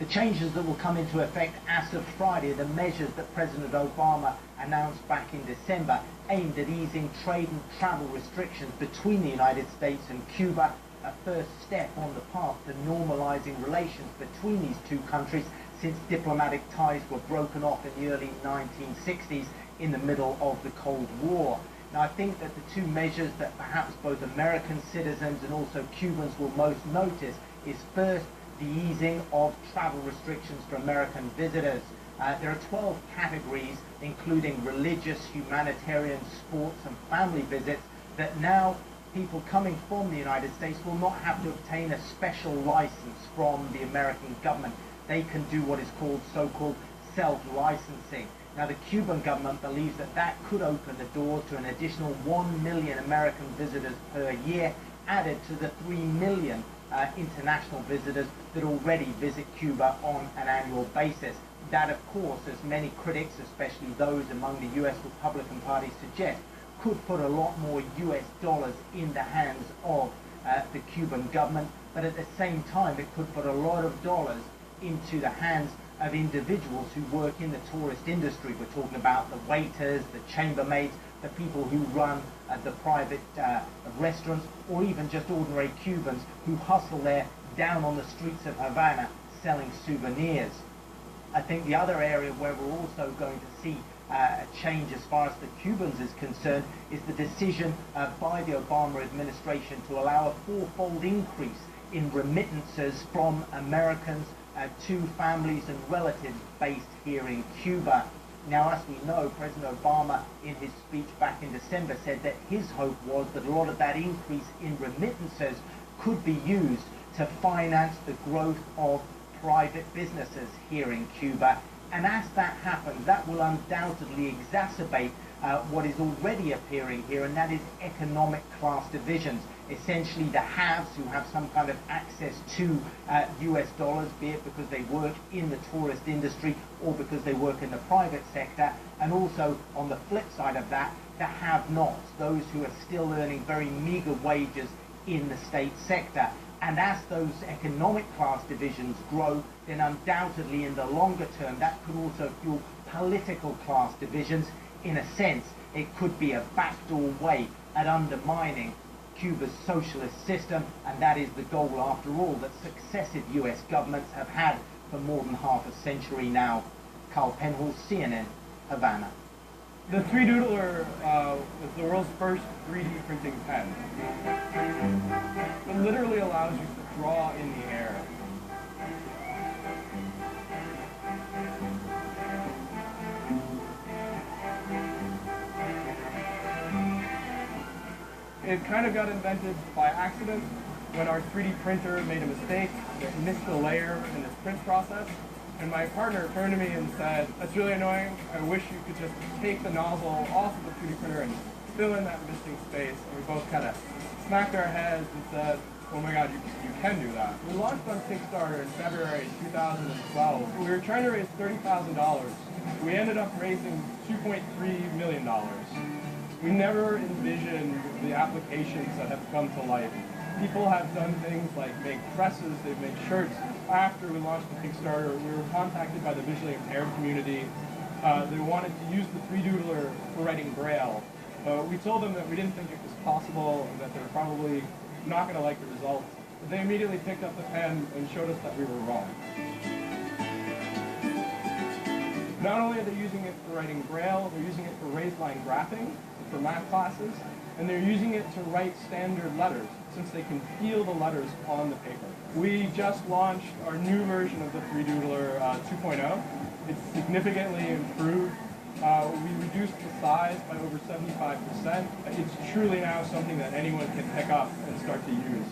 The changes that will come into effect as of Friday are the measures that President Obama announced back in December, aimed at easing trade and travel restrictions between the United States and Cuba, a first step on the path to normalizing relations between these two countries since diplomatic ties were broken off in the early 1960s in the middle of the Cold War. Now, I think that the two measures that perhaps both American citizens and also Cubans will most notice is first, the easing of travel restrictions for American visitors. There are 12 categories, including religious, humanitarian, sports and family visits, that now people coming from the United States will not have to obtain a special license from the American government. They can do what is called so-called self-licensing. Now, the Cuban government believes that that could open the door to an additional 1 million American visitors per year, added to the 3 million international visitors that already visit Cuba on an annual basis. That, of course, as many critics, especially those among the U.S. Republican Party, suggest, could put a lot more U.S. dollars in the hands of the Cuban government, but at the same time it could put a lot of dollars into the hands of individuals who work in the tourist industry. We're talking about the waiters, the chambermaids, the people who run the private restaurants, or even just ordinary Cubans who hustle there down on the streets of Havana selling souvenirs. I think the other area where we're also going to see a change as far as the Cubans is concerned is the decision by the Obama administration to allow a fourfold increase in remittances from Americans to families and relatives based here in Cuba. Now, as we know, President Obama, in his speech back in December, said that his hope was that a lot of that increase in remittances could be used to finance the growth of private businesses here in Cuba. And as that happens, that will undoubtedly exacerbate what is already appearing here, and that is economic class divisions. Essentially, the haves who have some kind of access to US dollars, be it because they work in the tourist industry or because they work in the private sector, and also on the flip side of that, the have-nots, those who are still earning very meager wages in the state sector. And as those economic class divisions grow, then undoubtedly in the longer term, that could also fuel political class divisions. In a sense, it could be a backdoor way at undermining Cuba's socialist system, and that is the goal, after all, that successive US governments have had for more than half a century now. Carl Penhall, CNN, Havana. The 3Doodler was the world's first 3D printing pen. It literally allows you to draw in the air. It kind of got invented by accident when our 3D printer made a mistake. It missed a layer in its print process. And my partner turned to me and said, "That's really annoying. I wish you could just take the nozzle off of the 3D printer and fill in that missing space." And we both kind of smacked our heads and said, "Oh my God, you can do that." We launched on Kickstarter in February 2012. We were trying to raise $30,000. We ended up raising $2.3 million. We never envisioned the applications that have come to life. People have done things like make presses, they've made shirts. After we launched the Kickstarter, we were contacted by the visually impaired community. They wanted to use the 3Doodler for writing Braille. We told them that we didn't think it was possible and that they were probably not going to like the results. But they immediately picked up the pen and showed us that we were wrong. Not only are they using it for writing Braille, they're using it for raised line graphing, for math classes, and they're using it to write standard letters, since they can feel the letters on the paper. We just launched our new version of the 3Doodler 2.0. It's significantly improved. We reduced the size by over 75%. It's truly now something that anyone can pick up and start to use.